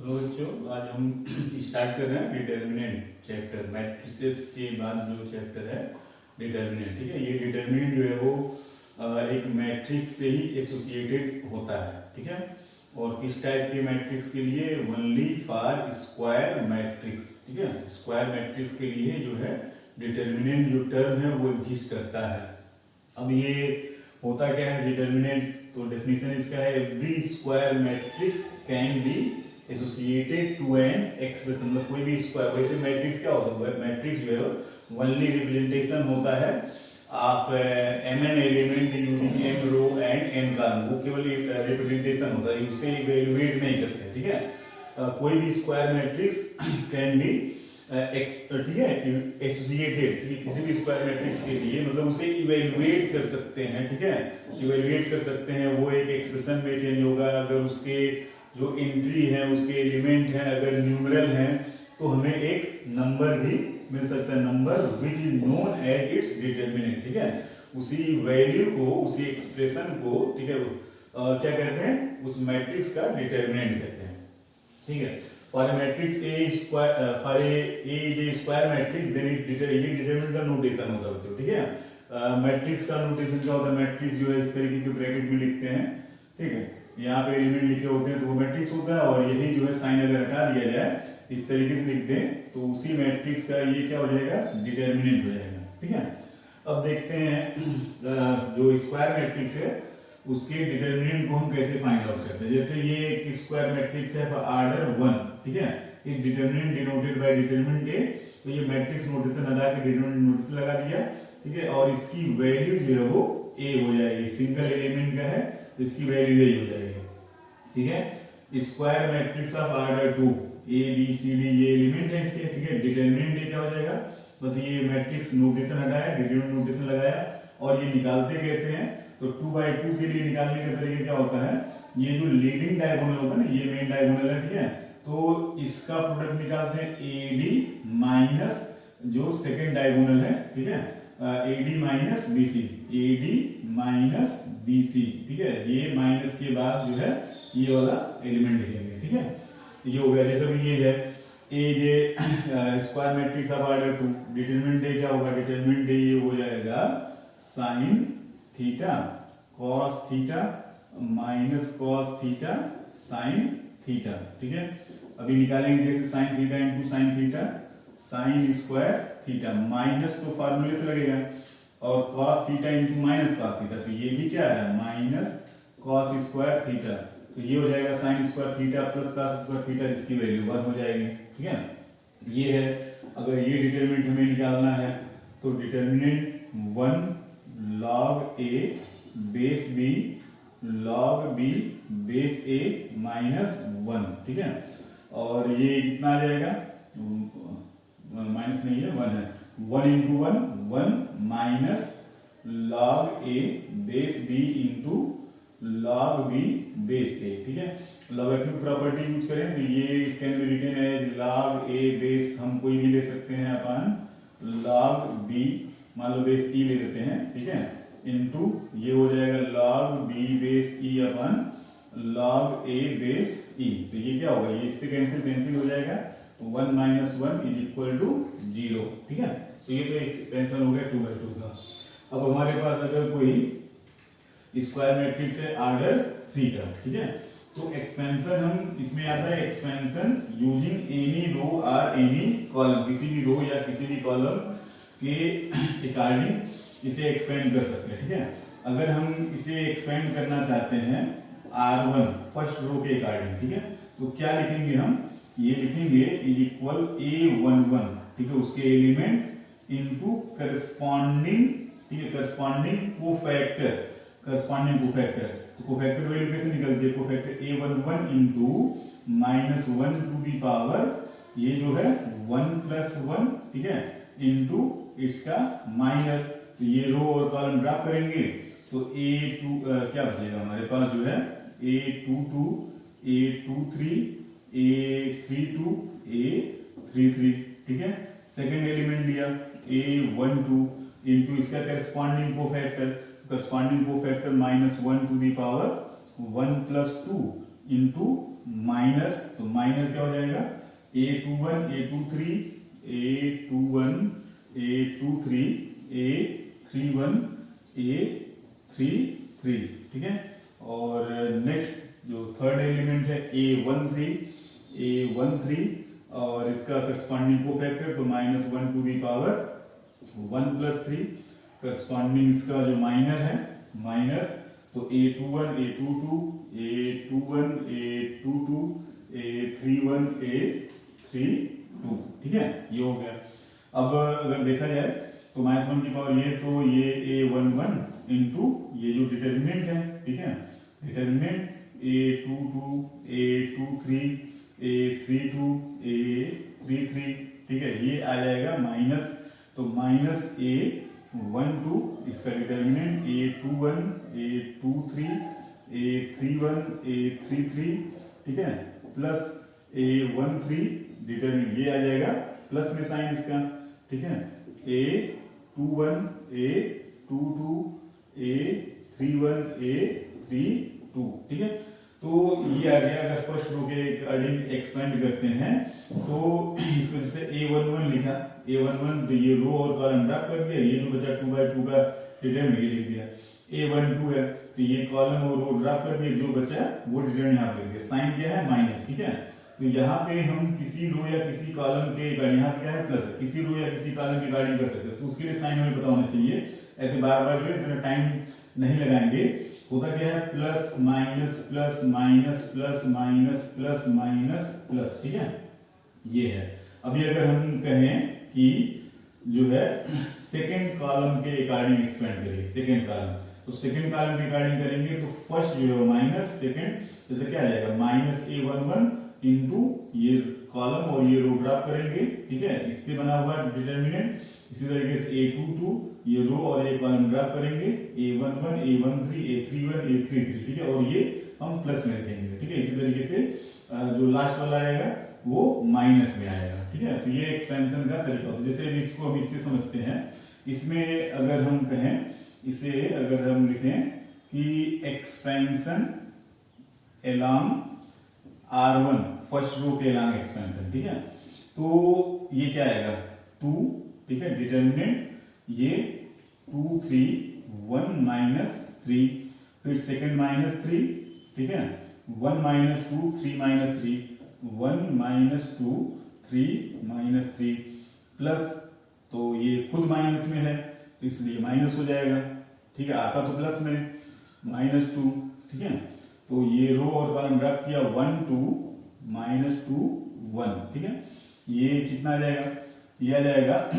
Hello बच्चों, आज हम स्टार्ट कर रहे हैं डिटर्मिनेंट चैप्टर। मैट्रिसेस के बाद जो चैप्टर है डिटर्मिनेंट। ठीक है, ये डिटर्मिनेंट जो है वो एक मैट्रिक्स से ही एसोसिएटेड होता है। ठीक है, और किस टाइप के मैट्रिक्स के लिए? Only for square matrix. ठीक है, स्क्वायर मैट्रिक्स के लिए जो है डिटर्मिनेंट जो टर्म है वो एग्जिस्ट करता है। अब ये होता क्या है डिटर्मिनेंट? तो डेफिनेशन इसका है, every square matrix can be associated to an expression. मतलब कोई भी स्क्वायर, वैसे मैट्रिक्स क्या होता है? मैट्रिक्स जो है ओनली रिप्रेजेंटेशन होता है आप M N element using M row and M column. वो केवल रिप्रेजेंटेशन होता है, उसे इवेल्युएट नहीं करते। ठीक है, कोई भी स्क्वायर मैट्रिक्स कैन बी ठीक है एसोसिएटेड, किसी भी स्क्वायर मैट्रिक्स के लिए मतलब उसे इवेल्युएट कर सकते हैं। ठीक है, इवेल्युएट कर सकते हैं, वो एक एक्सप्रेशन में चेंज होगा। अगर उसके जो एंट्री है, उसके एलिमेंट हैं, अगर न्यूमरल हैं, तो हमें एक नंबर भी मिल सकता है, number which is known as its determinant. ठीक है, उसी वैल्यू को, उसी एक्सप्रेशन को, ठीक है, क्या कहते हैं? उस मैट्रिक्स का डिटर्मिनेंट कहते हैं। ठीक है, for a matrix A square for A is a square matrix, then it determinant का नोटेशन होता है बच्चों। ठीक है, मैट्रिक्स का नोटेशन क्या होता है? मैट्रिक्स जो है इस तरीके के ब्रैकेट में लिखते हैं। ठीक है, यहाँ पे एलिमेंट लिखे होते हैं तो वो मैट्रिक्स होता है, और यही जो है साइन अगर हटा दिया जाए, इस तरीके से लिख दें, तो उसी मैट्रिक्स का ये क्या हो जाएगा? डिटर्मिनेंट हो जाएगा। ठीक है, अब देखते हैं जो स्क्वायर मैट्रिक्स है उसके डिटर्मिनेंट को हम कैसे फाइंड आउट करते हैं। जैसे ये एक स्क्वायर मैट्रिक्स है ऑर्डर 1। ठीक है, ये डिटर्मिनेंट डिनोटेड बाय डिटर्मिनेंट ए, तो ये मैट्रिक्स नोटेशन हटा के डिटर्मिनेंट नोटेशन लगा दिया। ठीक है, और इसकी वैल्यू जो है वो ए हो जाएगी, सिंगल एलिमेंट का है तो इसकी वैल्यू ए हो जाएगी। ठीक है, square matrix of order 2, A B C D ये एलिमेंट है इसके। ठीक है, डिटर्मिनेंट ए क्या हो जाएगा? बस ये मैट्रिक्स नोटेशन हटाया, डिटर्मिनेंट नोटेशन लगाया, और ये निकालते कैसे हैं? तो 2/2 के लिए निकालने का तरीका क्या होता है? ये जो लीडिंग डायगोनल होता है ना, ये मेन डायगोनल है। ठीक है, तो इसका प्रोडक्ट निकालते हैं एडी माइनस जो सेकंड डायगोनल है। ठीक है, AD minus BC, AD minus BC. ठीक है, ये माइनस के बाद जो है ये वाला एलिमेंट लिखेंगे। ठीक है, ये हो गया। जैसे ये है A J square matrix of order 2, determinant A क्या होगा? डिटरमिनेंट ए ये हो जाएगा sine theta cos theta minus cos theta sine theta. ठीक है, अभी निकालेंगे जैसे sine theta into sine theta, sine square theta, minus तो फार्मूले से लगेगा, और cos theta into minus cos theta, तो ये भी क्या है? Minus cos square theta. तो ये हो जाएगा sine square theta plus cos square theta, जिसकी वैल्यू 1 हो जाएगी। ठीक है, ये है। अगर ये डिटरमिनेंट हमें निकालना है तो determinant 1 log a base b log b base a minus 1। ठीक है, और ये कितना आ जाएगा? माइनस नहीं है, 1 है। 1 into 1 1 minus log a base b into log b base a। ठीक है, लॉगरिथमिक प्रॉपर्टी यूज करें तो ये can be written as log a base, हम कोई भी ले सकते हैं अपन, log b मान लो बेस ई ले लेते हैं। ठीक है, इनटू ये हो जाएगा log b बेस ई अपन log a बेस ई। तो ये क्या होगा? ये इससे कैंसिल हो जाएगा, 1 माइनस 1 इज इक्वल टू 0। ठीक है, तो ये तो एक्सपेंशन हो गया 2/2 का। अब हमारे पास अगर कोई स्क्वायर मैट्रिक्स है ऑर्डर 3 का। ठीक है, तो एक्सपेंशन हम इसमें आता है, एक्सपेंशन यूजिंग एनी रो और एनी कॉलम, किसी भी रो या किसी भी कॉलम के अकॉर्डिंग इसे एक्सपेंड कर सकते हैं। ठीक है, अगर हम इसे एक्सपेंड करना चाहते हैं R1 फर्स्ट रो के अकॉर्डिंग, ठीक है, तो क्या लिखेंगे हम? ये लिखेंगे इज इक्वल A11। ठीक है, उसके एलिमेंट इनटू करस्पॉन्डिंग, ठीक है, करस्पॉन्डिंग कोफैक्टर, करस्पॉन्डिंग कोफैक्टर। तो कोफैक्टर वैल्यू कैसे निकलती है? Cofactor A11 into -1 to the power, ये जो है 1 + 1, ठीक है, इनटू इसका माइनस। तो ये रो और कॉलम ड्रॉप करेंगे तो A2 क्या बचेगा हमारे पास? जो है A22 A23 A32 A33। ठीक है, सेकंड एलिमेंट लिया A12 इनटू इसका corresponding cofactor, corresponding cofactor -1 to the power 1 + 2 into minor, तो माइनर क्या हो जाएगा A21 A23 A21 A23 A31 A33, ठीक है। और नेक्स्ट जो थर्ड एलिमेंट है A13 और इसका करस्पॉन्डिंग कोफैक्टर तो -1 टू दी पावर 1 + 3, करस्पॉन्डिंग इसका जो माइनर है माइनर तो A21 A22 A21 A22 A31 A32, ठीक है, ये हो गया। अब अगर देखा जाए तो -1 की पावर ये A11 इंटू ये जो डिटर्मिनेंट है, ठीक है, determinant A22 A23 A32 A33, ठीक है, ये आ जाएगा माइनस, तो -A12 इसका determinant A21 A23 A31 A33, ठीक है, प्लस A13 डिटर्मिनेंट ये आ जाएगा प्लस में साइन इसका, ठीक है, A21 A22 A31 A32, ठीक है। तो ये आ गया। अगर फर्स्ट रो के अकॉर्डिंग एक्सपेंड करते हैं तो इसको जैसे A11 लिखा, A11 तो ये रो और कॉलम ड्रॉप कर दिया, ये जो बचा 2/2 का डिटरमिनेंट ये लिख दिया। A12 है तो ये कॉलम और रो ड्रॉप कर दिया, जो बचा वो डिटरमिनेंट यहाँ लिख दिया। साइन क्या है माइनस, ठीक है। तो यहाँ पे हम किसी रो या किसी कॉलम के यहाँ क्या है प्लस, किसी रो या किसी कॉलम की गाड़ी कर सकते हैं, तो उसके लिए साइन हमें पता होना चाहिए। ऐसे बार बार जो इतना टाइम नहीं लगाएंगे। होता क्या है plus minus plus minus plus minus plus minus plus, ठीक है, ये है। अभी अगर हम कहें कि जो है सेकेंड कॉलम के अकॉर्डिंग एक्सपेंड करेंगे, सेकेंड कॉलम, तो सेकेंड कॉलम के अकॉर्डिंग करेंगे तो फर्स्ट जो है माइनस सेकेंड, जैसे क्या आ जाएगा -A11 इंटू ये कॉलम और ये रो ड्रॉप करेंगे, ठीक है, इससे बना हुआ डिटर्मिनेंट। इसी तरीके से A22 ये रो और ये कॉलम ड्रॉप करेंगे, A11 A13 A31 A33, ठीक है, और ये हम प्लस में लिखेंगे, ठीक है। इसी तरीके से जो लास्ट वाला आएगा वो माइनस में आएगा, ठीक है। तो ये एक्सपेंशन का तरीका होता है। जैसे इसको हम इससे समझते हैं, इसमें अगर हम कहें, इसे अगर हम लिखें कि expansion along R1 first row के एलॉन्ग एक्सपेंशन, ठीक है, तो ये क्या आएगा 2, ठीक है, डिटर्मिनेंट ये 2 3 1 -3, फिर सेकंड -3, ठीक है, 1 - 2 3 -3 1 - 2 3 -3 प्लस, तो ये खुद माइनस में है तो इसलिए माइनस हो जाएगा, ठीक है, आता तो प्लस में -2, ठीक है। तो ये रो और कॉलम ड्रॉप किया 1 2 -2 1, ठीक है, ये कितना आ जाएगा, ये आ जाएगा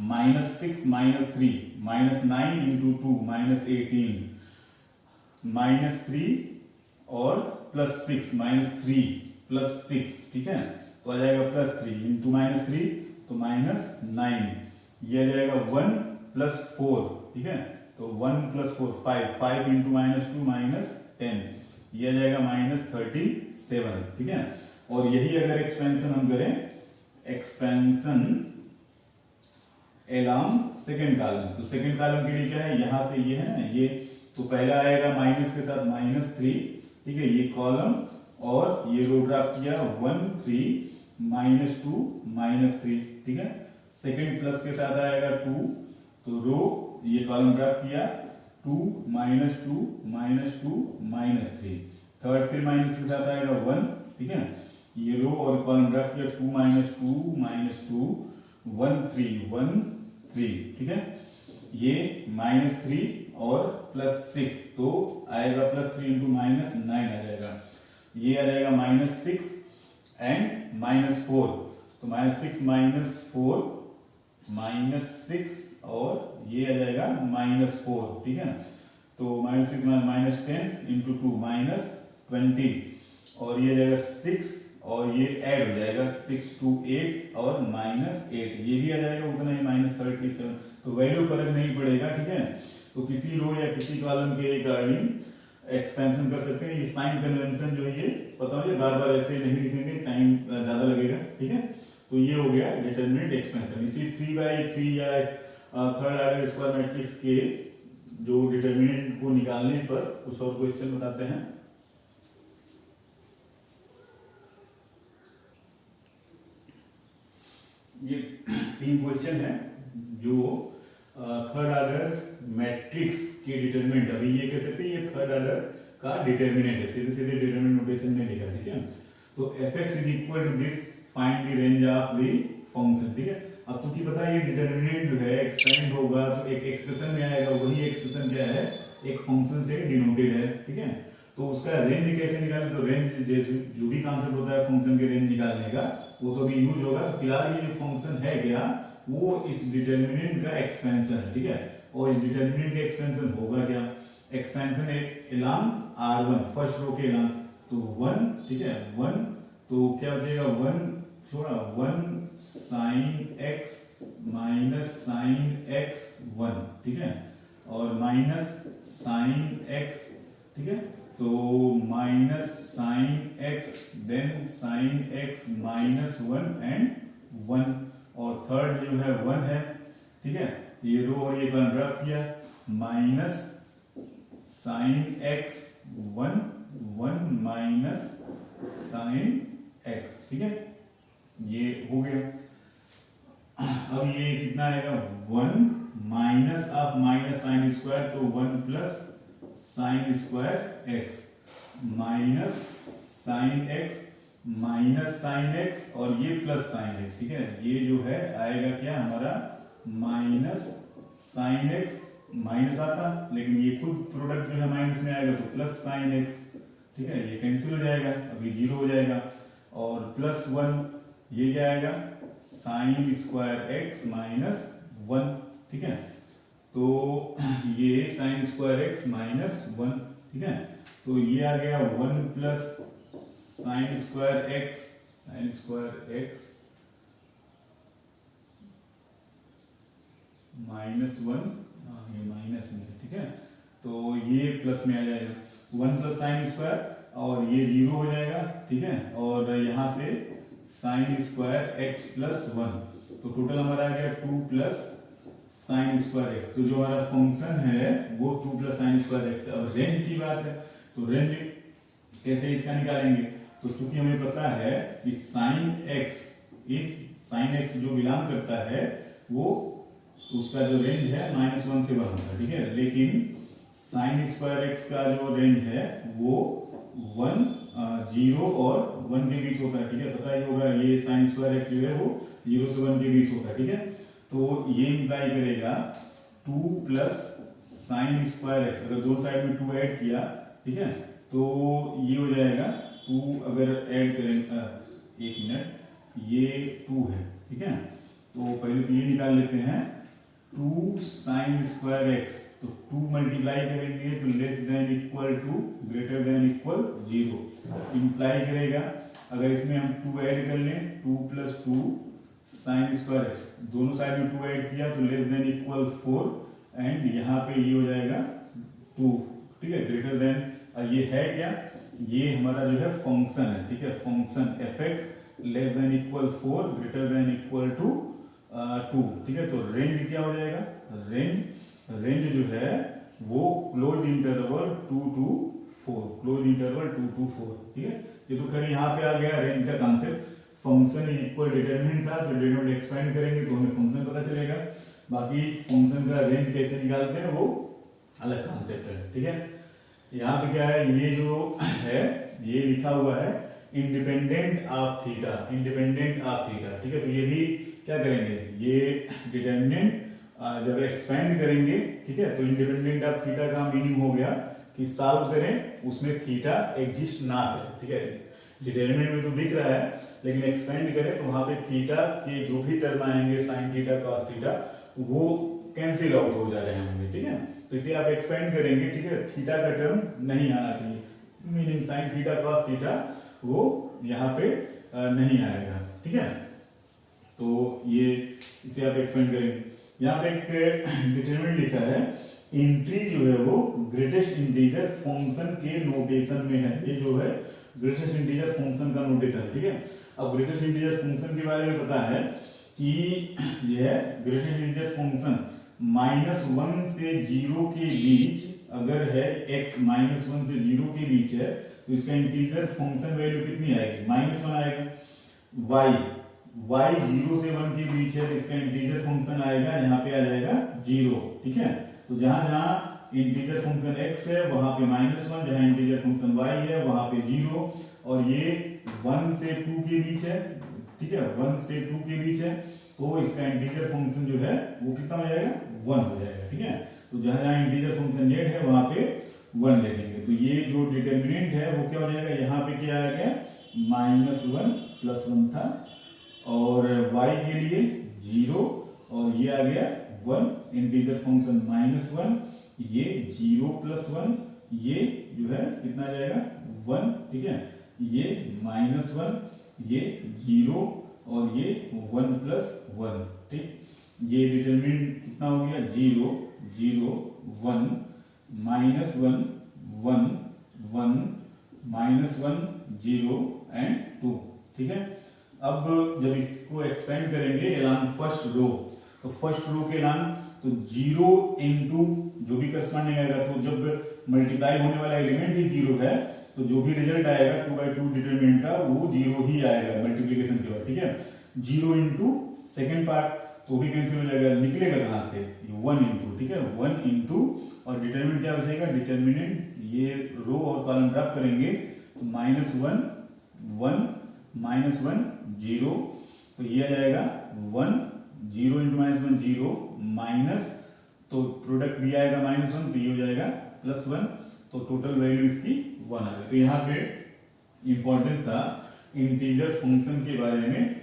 -6 -3 -9 इंटू 2 -18 -3 और +6 -3 +6, ठीक है, तो आ जाएगा +3 इंटू -3 तो -9, ये आ जाएगा 1 + 4, ठीक है, तो 1 + 4 5 इंटू -2 -10, ये आ जाएगा -37, ठीक है। और यही अगर एक्सपेंशन हम करें, एक्सपेंशन एलॉन्ग सेकेंड कॉलम, तो सेकेंड कॉलम के लिए क्या है, यहां से ये है ना, ये तो पहला आएगा माइनस के साथ -3, ठीक है, ये कॉलम और ये रो ड्रॉप किया 1 3 -2 -3, ठीक है, सेकेंड प्लस के साथ आएगा 2, तो रो ये कॉलम ड्रॉप किया 2 -2 -2 -3, थर्ड फिर माइनस के साथ आएगा 1, ठीक है, ये रो और कॉलम ड्रॉप किया 2 -2 1 3 ठीक है, ये -3 और +6 तो आएगा +3 इंटू -9 आ जाएगा, ये आ जाएगा -6 एंड -4, तो -6 -4 -6 और ये आ जाएगा -4, ठीक है, तो -6 -10 इंटू 2 -20 और ये आ जाएगा 6 और ये ऐड हो जाएगा 6 2 8 और -8, ये भी आ जाएगा उतना ही -37, तो वैल्यू फर्क नहीं पड़ेगा, ठीक है। तो किसी रो या किसी कॉलम के अकॉर्डिंग एक्सपेंशन कर सकते हैं। ये साइन कन्वेंशन जो है ये पता हो, बार बार ऐसे नहीं लिखेंगे, टाइम ज्यादा लगेगा, ठीक है। तो ये हो गया डिटरमिनेंट एक्सपेंशन। इसी 3/3 या थर्ड ऑर्डर स्क्वायर मैट्रिक्स के जो डिटरमिनेंट को निकालने पर कुछ और क्वेश्चन बताते हैं। ये 3 क्वेश्चन है जो थर्ड ऑर्डर मैट्रिक्स के डिटरमिनेंट, अभी ये कह सकते हैं ये थर्ड ऑर्डर का डिटरमिनेंट है, सीधे सीधे डिटरमिनेंट नोटेशन में लिखा, ठीक है। तो fx is equal to this, find the range of the function, ठीक है। अब चूंकि पता है ये डिटरमिनेंट जो है एक्सपेंड होगा तो एक एक्सप्रेशन में आएगा, वही एक्सप्रेशन क्या है, एक फंक्शन से डिनोटेड है, ठीक है। तो उसका रेंज कैसे निकालें, तो रेंज जो भी कॉन्सेप्ट होता है फंक्शन के रेंज निकालने का वो तो अभी यूज होगा। तो फिलहाल ये जो फंक्शन है क्या, वो इस डिटरमिनेंट का एक्सपेंशन है, ठीक है। और इस डिटरमिनेंट का एक्सपेंशन होगा क्या, expansion along r1, first row के अलोंग, तो 1, ठीक है 1, तो क्या बचेगा 1 छोड़ा 1 sin x minus sin x 1, ठीक है, और माइनस sin x, ठीक है, तो minus sin x then sin x minus 1 and 1, और थर्ड जो है 1 है, ठीक है। ये रो और ये कॉलम ड्रॉप किया, minus sin x 1 1 minus sin x, ठीक है, ये हो गया। अब ये कितना आएगा 1 minus of minus sine square, तो 1 plus sign square x minus sine x minus sine x और ये प्लस साइन एक्स, ठीक है। ये जो है आएगा क्या हमारा माइनस साइन एक्स, माइनस आता लेकिन ये खुद प्रोडक्ट जो है माइनस में आएगा तो प्लस साइन एक्स, ठीक है, ये कैंसिल हो जाएगा, अभी 0 हो जाएगा, और प्लस 1 ये क्या आएगा साइन स्क्वायर एक्स माइनस 1, ठीक है। तो ये साइन स्क्वायर एक्स माइनस 1, ठीक है, तो ये आ गया 1 plus sign square x minus 1, ये माइनस में, ठीक है, तो ये प्लस में आ जाएगा 1 प्लस साइन स्क्वायर और ये 0 हो जाएगा, ठीक है, और यहाँ से साइन स्क्वायर एक्स प्लस 1, तो टोटल हमारा आ गया 2 प्लस साइन स्क्वायर एक्स। तो जो हमारा फंक्शन है वो 2 प्लस साइन स्क्वायर एक्स है। अब रेंज की बात है तो रेंज कैसे इसका निकालेंगे, तो चूंकि हमें पता है कि साइन एक्स जो बिलोंग करता है वो उसका जो रेंज है -1 से 1 होता है, ठीक है, लेकिन साइन स्क्वायर एक्स का जो रेंज है वो 1 0 और 1 के बीच होता है, ठीक है, पता ही होगा ये साइन स्क्वायर एक्स जो है वो 0 से 1 के बीच होता है, ठीक है। तो ये इंप्लाई करेगा 2 प्लस साइन स्क्वायर एक्स, अगर दोनों साइड में 2 ऐड किया, ठीक है, तो ये हो जाएगा 2, अगर ऐड करें 1 मिनट, ये 2 है, ठीक है, तो पहले तो ये निकाल लेते हैं 2 साइन स्क्वायर एक्स, तो 2 मल्टीप्लाई करेंगे तो less than equal to greater than equal 0 imply करेगा। अगर इसमें हम 2 ऐड कर लें 2 प्लस 2 साइन स्क्वायर एक्स, दोनों साइड में 2 ऐड किया तो लेस देन इक्वल 4 एंड यहाँ पे ये हो जाएगा 2, ठीक है, ग्रेटर देन, ये है क्या, ये हमारा जो है फंक्शन है, ठीक है, function fx less than equal 4 greater than equal to 2, ठीक है। तो रेंज क्या हो जाएगा, रेंज जो है वो close interval 2 to 4, close interval 2 to 4, ठीक है। ये तो खैर यहाँ पे आ गया रेंज का कॉन्सेप्ट, फंक्शन इक्वल डिटरमिनेंट था, तो डिटरमिनेंट एक्सपेंड करेंगे तो हमें फंक्शन पता चलेगा, बाकी फंक्शन का रेंज कैसे निकालते हैं वो अलग कॉन्सेप्ट है, ठीक है। यहाँ पे क्या है, ये जो है ये लिखा हुआ है इंडिपेंडेंट ऑफ थीटा, ठीक है, तो ये भी क्या करेंगे, ये डिटरमिनेंट जब एक्सपेंड करेंगे, ठीक है, तो इंडिपेंडेंट ऑफ थीटा का मीनिंग हो गया कि सॉल्व करें उसमें थीटा एग्जिस्ट ना करे, ठीक है, डिटरमिनेंट में तो दिख रहा है लेकिन एक्सपेंड करें तो वहां पे थीटा के जो भी टर्म आएंगे साइन थीटा कॉस थीटा वो कैंसिल आउट हो जा रहे होंगे, ठीक है, तो इसे आप एक्सपेंड करेंगे, ठीक है, थीटा का टर्म नहीं आना चाहिए, meaning sign theta cos theta वो यहाँ पे नहीं आएगा, ठीक है। तो ये इसे आप एक्सपेंड करेंगे, यहाँ पे एक डिटरमिनेंट लिखा है, एंट्री जो है वो ग्रेटेस्ट इंटीजर फंक्शन के नोटेशन में है, ये जो है ग्रेटेस्ट इंटीजर फंक्शन का नोटेशन, ठीक है। अब ग्रेटेस्ट इंटीजर फंक्शन के बारे में पता है कि यह ग्रेटेस्ट इंटीजर फंक्शन -1 से 0 के बीच अगर है, x -1 से 0 के बीच है तो इसका इंटीजर फंक्शन वैल्यू कितनी आएगी, -1 आएगा, y 0 से 1 के बीच है तो इसका इंटीजर फंक्शन आएगा, यहाँ पे आ जाएगा 0, ठीक है। तो जहां जहां इंटीजर फंक्शन x है वहां पे -1, जहां इंटीजर फंक्शन y है वहां पे 0, और ये 1 से 2 के बीच है, ठीक है, 1 से 2 के बीच है, तो इसका इंटीजर फंक्शन जो है वो कितना हो जाएगा, 1 हो जाएगा, ठीक है। तो जहां जहां इंटीजर फंक्शन z है वहां पे 1 लिखेंगे। तो ये जो डिटर्मिनेंट है वो क्या हो जाएगा, यहाँ पे क्या आ गया, -1 + 1 था, और y के लिए 0, और ये आ गया 1, इंटीजर फंक्शन -1, ये 0 + 1, ये जो है कितना आ जाएगा 1, ठीक है, ये -1, ये 0, और ये 1 + 1, ठीक। ये डिटरमिनेंट कितना हो गया, 0 0 1 -1 1 1 -1 0 एंड 2, ठीक है। अब जब इसको एक्सपेंड करेंगे एलॉन्ग फर्स्ट रो, तो फर्स्ट रो के एलॉन्ग तो 0 इनटू जो भी करस्पॉन्डिंग आएगा, तो जब मल्टीप्लाई होने वाला एलिमेंट ही 0 है तो जो भी रिजल्ट आएगा 2/2 डिटरमिनेंट का वो 0 ही आएगा मल्टीप्लिकेशन के बाद, ठीक है। 0 इनटू सेकेंड पार्ट तो भी कैंसिल हो जाएगा, निकलेगा कहां से, 1 इनटू, ठीक है, 1 इनटू, और डिटरमिनेंट क्या बचेगा, डिटरमिनेंट ये रो और कॉलम ड्रॉप करेंगे तो -1 1 -1 0, तो ये आ जाएगा 1 0 × -1 0 माइनस, तो प्रोडक्ट भी आएगा -1, तो ये हो जाएगा +1, तो टोटल वैल्यू इसकी 1 आ गई। तो यहाँ पे इंपॉर्टेंस था इंटीजर फंक्शन के बारे में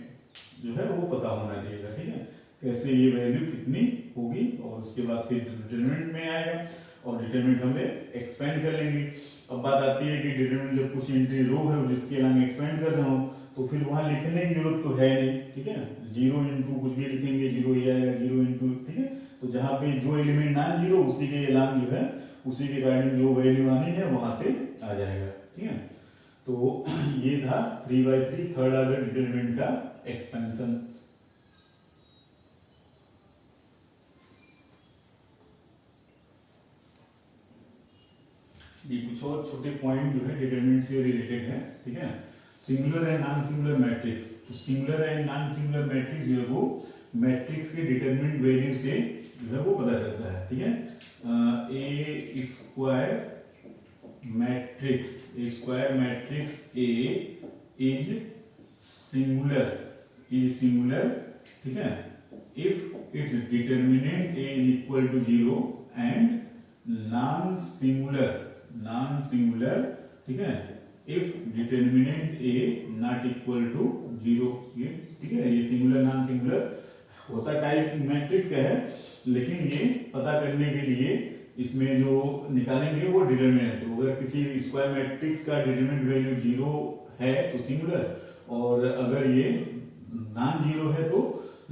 जो है वो पता होना चाहिए था, ठीक है, कैसे ये वैल्यू कितनी होगी, और उसके बाद फिर डिटरमिनेंट में आएगा, और डिटरमिनेंट हम एक्सपेंड कर लेंगे। अब बात आती है कि डिटरमिनेंट जब कुछ एंट्री रो है जिसके अलावा एक्सपेंड कर रहा हूँ तो फिर वहां लिखने की जरूरत तो है नहीं, ठीक है, 0 इनटू कुछ भी लिखेंगे 0 ही आएगा, 0 इनटू, ठीक है। तो जहां पे जो एलिमेंट नॉन जीरो उसी के एलान जो है उसी के अकॉर्डिंग जो वैल्यू आनी है वहां से आ जाएगा, ठीक है। तो ये था 3/3 थर्ड ऑर्डर डिटरमिनेंट का एक्सपेंशन। ये कुछ और छोटे पॉइंट जो है डिटरमिनेंट से रिलेटेड है, ठीक है। Singular and non singular matrix, तो singular and non singular matrix जो है वो मैट्रिक्स के डिटरमिनेंट वैल्यू से जो है वो पता चलता है, ठीक है। A square matrix A is singular, ठीक है, if its determinant A is equal to 0 and non singular, ठीक है, if determinant A not equal to 0, ये ठीक है। ये सिंगुलर नॉन सिंगुलर होता टाइप मैट्रिक्स का है, लेकिन ये पता करने के लिए इसमें जो निकालेंगे वो डिटरमिनेंट है। तो अगर किसी स्क्वायर मैट्रिक्स का डिटरमिनेंट वैल्यू 0 है तो सिंगुलर, और अगर ये नॉन जीरो है तो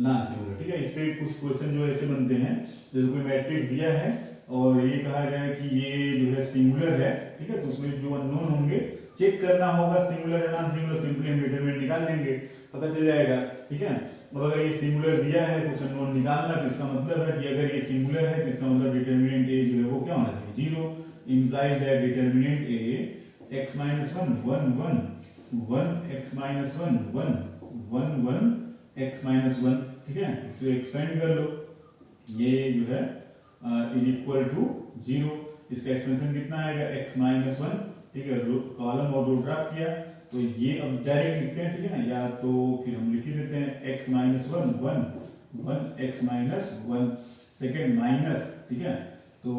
नॉन सिंगुलर, ठीक है। इस पे कुछ क्वेश्चन जो ऐसे बनते हैं, जैसे कोई मैट्रिक्स दिया है और ये कहा जाए कि ये जो है सिंगुलर है, ठीक है, तो उसमें जो अननोन होंगे चेक करना होगा सिंगुलर है नॉन सिंगुलर, सिंपली हम डिटरमिनेंट निकाल लेंगे, पता चल जाएगा, ठीक है। अब अगर ये सिंगुलर दिया है कुछ अननोन निकालना, तो इसका मतलब है कि अगर ये सिंगुलर है तो इसका मतलब डिटरमिनेंट ए जो है वो क्या होना चाहिए, 0, implies that determinant A x - 1 1 1 1 x - 1 1 1 1 x - 1, ठीक है। इसको एक्सपेंड कर लो, ये जो है इज इक्वल टू 0, इसका एक्सपेंशन कितना आएगा x - 1, ठीक है, कॉलम और रो ड्रॉप किया, तो ये अब डायरेक्ट लिखते हैं, ठीक है ना, या तो फिर हम लिख ही देते हैं x - 1 1 1 x - 1 सेकेंड माइनस, ठीक है, तो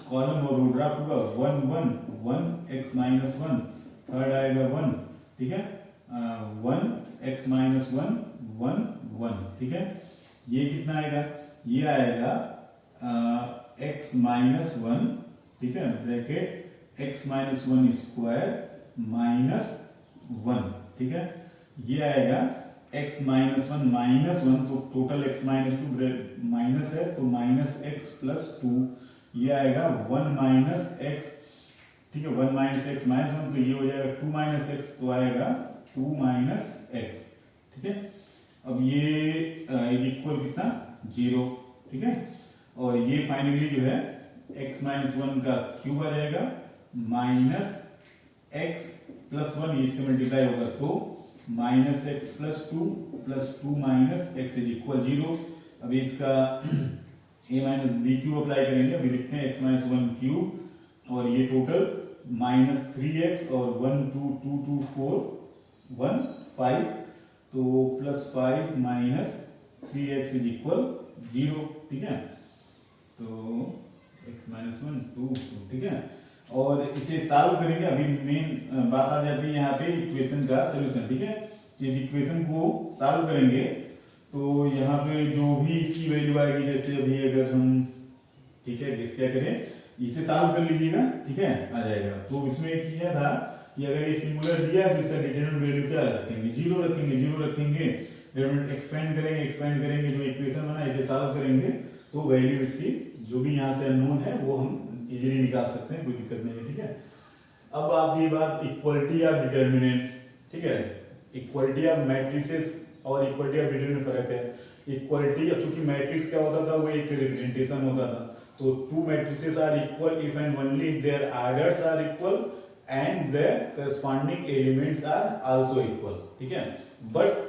कॉलम और रो ड्रॉप होगा 1 1 1 x - 1, थर्ड आएगा 1, ठीक है, 1 x - 1 1 1, ठीक है। ये कितना आएगा, ये आएगा x - 1, ठीक है, ब्रैकेट x - 1 स्क्वायर -1, ठीक है। ये आएगा x - 1 -1, तो टोटल x - 2 माइनस है तो -x + 2, ये आएगा 1 - x, ठीक है, 1 - x - 1, तो ये हो जाएगा 2 - x, तो आएगा 2 - x, ठीक है। अब ये इज इक्वल कितना 0, ठीक है, और ये फाइनली जो है x - 1 का क्यूब आ जाएगा -x + 1, ये इससे मल्टीप्लाई होगा तो minus x plus two minus x is equal 0। अभी इसका ए माइनस बी क्यू अप्लाई करेंगे। अभी लिखते हैं एक्स माइनस वन क्यूब और ये टोटल माइनस 3x और 1 2 2 2 4 1 5 तो plus 5 minus 3x is equal 0। ठीक है, तो x माइनस वन 2 ठीक है, और इसे सॉल्व करेंगे। अभी मेन बात आ जाती है यहाँ पे इक्वेशन का सोल्यूशन। ठीक है, इस इक्वेशन को सॉल्व करेंगे तो यहाँ पे जो भी इसकी वैल्यू आएगी, जैसे अभी अगर हम ठीक है गेस क्या करें, इसे सॉल्व कर लीजिएगा। ठीक है, आ जाएगा। तो इसमें किया था कि अगर ये सिंगुलर दिया है तो इसका डिटरमिनेंट वैल्यू क्या रखेंगे, 0 रखेंगे। 0 रखेंगे, डिटरमिनेंट एक्सपेंड करेंगे, जो इक्वेशन बना इसे सॉल्व करेंगे तो वैल्यू इसकी जो भी यहाँ से अननोन है वो हम इजीली निकाल सकते हैं, कोई दिक्कत नहीं है। ठीक है, अब आप ये बात इक्वलिटी ऑफ डिटरमिनेंट, ठीक है, इक्वलिटी ऑफ मैट्रिसेस और इक्वलिटी ऑफ डिटरमिनेंट फर्क है। इक्वलिटी, अब चूंकि मैट्रिक्स क्या होता था, वो एक रिप्रेजेंटेशन होता था, तो two matrices are equal if and only if their orders are equal and their corresponding elements are also equal. ठीक है, but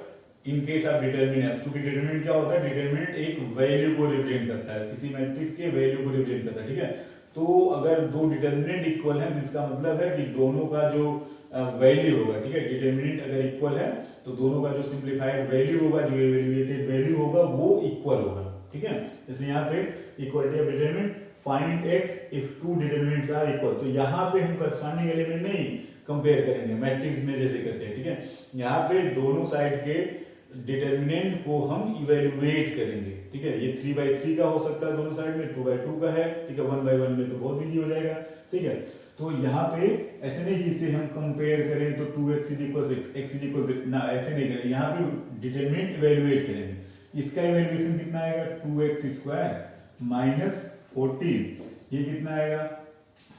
in case of determinant, चूंकि डिटरमिनेंट क्या होता है, डिटरमिनेंट एक वैल्यू को रिप्रेजेंट करता है, किसी मैट्रिक्स के वैल्यू को रिप्रेजेंट करता है। ठीक है, तो अगर दो डिटरमिनेंट इक्वल है, जिसका मतलब है कि दोनों का जो वैल्यू होगा, ठीक है, डिटरमिनेंट अगर इक्वल है तो दोनों का जो सिंप्लीफाइड वैल्यू होगा, जो इवैल्यूएटेड वैल्यू होगा, वो इक्वल होगा। ठीक है, जैसे यहाँ पे equality of determinant, find x if two determinants are equal, तो यहाँ पे हम करस्पॉन्डिंग एलिमेंट नहीं कंपेयर करेंगे मैट्रिक्स में जैसे करते हैं। ठीक है, यहाँ पे दोनों साइड के डिटरमिनेंट को हम इवैल्यूएट करेंगे। ठीक है, ये 3/3 का हो सकता है दोनों साइड में, 2/2 का है। ठीक है, 1/1 में तो बहुत इजी हो जाएगा। ठीक है, तो यहाँ पे ऐसे नहीं कि इसे हम कंपेयर करें तो 2x is equal 6 x is equal ना, ऐसे नहीं करें। यहाँ पे डिटरमिनेंट इवैल्यूएट करेंगे। इसका इवैल्यूएशन कितना आएगा, 2x स्क्वायर माइनस 14, ये कितना आएगा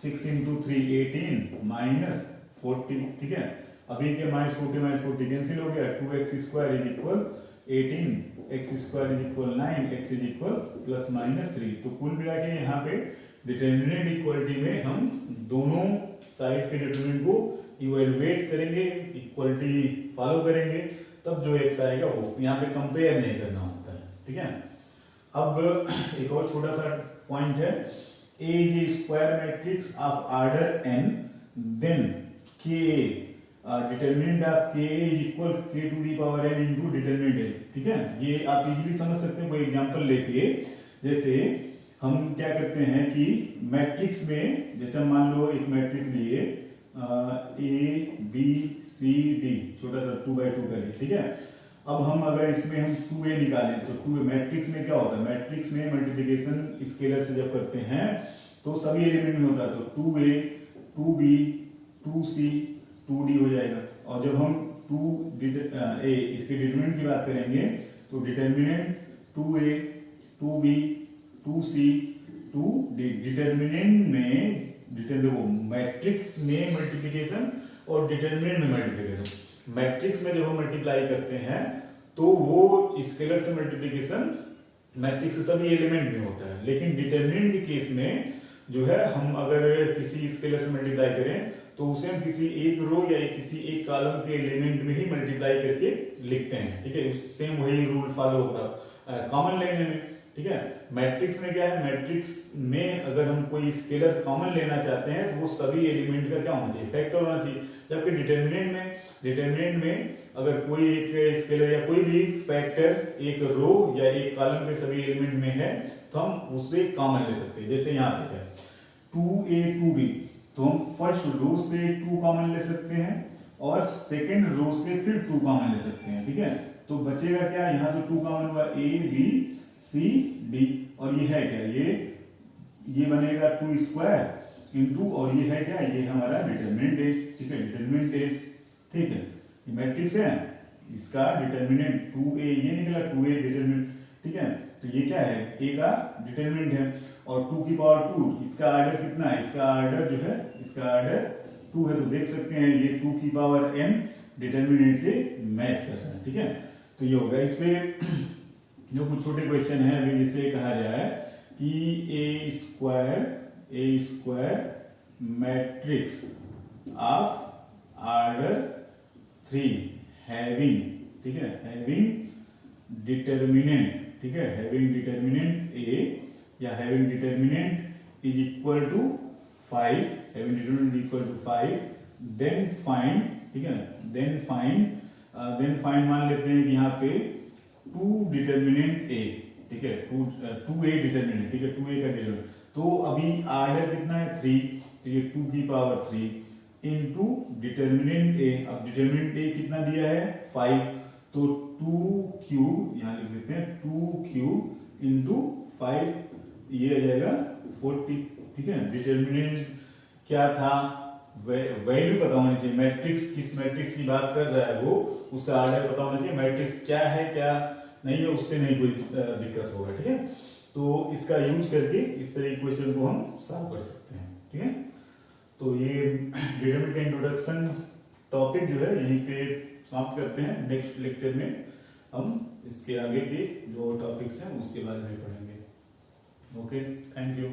6 इंटू 3 18 माइनस 40। ठीक है, अभी के माइनस 40 कैंसिल हो गया, 2x square is equal 18, x square is equal 9, x is equal plus minus 3। तो कुल मिला के यहाँ पे डिटरमिनेंट इक्वलिटी में हम दोनों साइड के डिटरमिनेंट को इवैल्यूएट करेंगे, इक्वलिटी फॉलो करेंगे, तब जो x आएगा वो यहाँ पे कंपेयर नहीं करना होता है। ठीक है, अब एक और छोटा सा पॉइंट है, A is a square matrix of order n, then K determinant of K is equal K to the power n into determinant n। ठीक है, ये आप इजीली समझ सकते हैं कोई एग्जांपल लेके। जैसे हम क्या करते हैं कि मैट्रिक्स में, जैसे मान लो एक मैट्रिक्स लिए A B C D, छोटा सा 2/2 का लिए। ठीक है, अब हम अगर इसमें हम 2a निकालें तो 2a मैट्रिक्स में क्या होता है, मैट्रिक्स में मल्टीप्लिकेशन स्केलर से जब करते हैं तो सभी एलिमेंट में होता है, तो 2a 2b 2c 2d हो जाएगा। और जब हम 2a इसके डिटरमिनेंट की बात करेंगे तो determinant 2a 2b 2c 2d, determinant में देखो मैट्रिक्स में मल्टीप्लिकेशन और डिटरमिनेंट में मल्टीप्लिकेशन। मैट्रिक्स में जब हम मल्टीप्लाई करते हैं तो वो स्केलर से मल्टीप्लिकेशन मैट्रिक्स से सभी एलिमेंट में होता है, लेकिन डिटरमिनेंट के केस में जो है हम अगर किसी स्केलर से मल्टीप्लाई करें तो उसे हम किसी एक रो या किसी एक कॉलम के एलिमेंट में ही मल्टीप्लाई करके लिखते हैं। ठीक है, सेम वही रूल फॉलो होगा कॉमन लेने में। ठीक है, मैट्रिक्स में क्या है, मैट्रिक्स में अगर हम कोई स्केलर कॉमन लेना चाहते हैं तो वो सभी एलिमेंट का क्या होना चाहिए, फैक्टर होना चाहिए। जबकि डिटरमिनेंट में अगर कोई एक स्केलर या कोई भी फैक्टर एक रो या एक कॉलम के सभी एलिमेंट में है तो हम उससे कॉमन ले सकते हैं। जैसे यहाँ पे है 2a 2b, तो हम फर्स्ट रो से 2 कॉमन ले सकते हैं और सेकंड रो से फिर 2 कॉमन ले सकते हैं। ठीक है, तो बचेगा क्या, यहाँ से 2 कॉमन हुआ a b c d, और ये है क्या, ये बनेगा 2 स्क्वायर इंटू, और ये है क्या, ये हमारा डिटरमिनेंट है। ठीक है, डिटरमिनेंट है। ठीक है, ये मैट्रिक्स है, इसका डिटरमिनेंट 2a ये निकला 2a डिटरमिनेंट। ठीक है, तो ये क्या है, a का डिटरमिनेंट है और 2 की पावर 2, इसका ऑर्डर कितना है, इसका ऑर्डर जो है, इसका ऑर्डर 2 है, तो देख सकते हैं ये 2 की पावर n डिटरमिनेंट से मैच कर रहा है। ठीक है, तो ये होगा। इस पे जो कुछ छोटे क्वेश्चन है अभी, जिसे कहा जाए कि A square matrix of order 3 having, ठीक है, हैविंग डिटर्मिनेंट, ठीक है, हैविंग डिटर्मिनेंट ए या having determinant is equal to 5, having determinant equal to 5, then find, ठीक है, देन फाइंड मान लेते हैं कि यहाँ पे 2 डिटर्मिनेंट ए, ठीक है, 2a डिटर्मिनेंट, ठीक है, 2a का डिटर्मिनेंट, तो अभी आर्डर कितना है 3, तो ये 2 की पावर 3 इनटू डिटर्मिनेंट ए, अब डिटर्मिनेंट ए कितना दिया है 5, तो 2q यहाँ लिख देते हैं 2q इंटू 5, ये आ जाएगा 40, ठीक है। डिटर्मिनेंट क्या था, वैल्यू पता होनी चाहिए, मैट्रिक्स किस मैट्रिक्स की बात कर रहा है वो, उसका आर्डर पता होना चाहिए, मैट्रिक्स क्या है क्या नहीं है, उससे नहीं कोई दिक्कत होगा, ठीक है। तो इसका यूज करके इस तरह की क्वेश्चन को हम सॉल्व कर सकते हैं, ठीक है। तो ये डिटरमिनेंट का इंट्रोडक्शन टॉपिक जो है यहीं पे समाप्त करते हैं। नेक्स्ट लेक्चर में हम इसके आगे के जो टॉपिक्स हैं उसके बारे में पढ़ेंगे। Okay, thank you.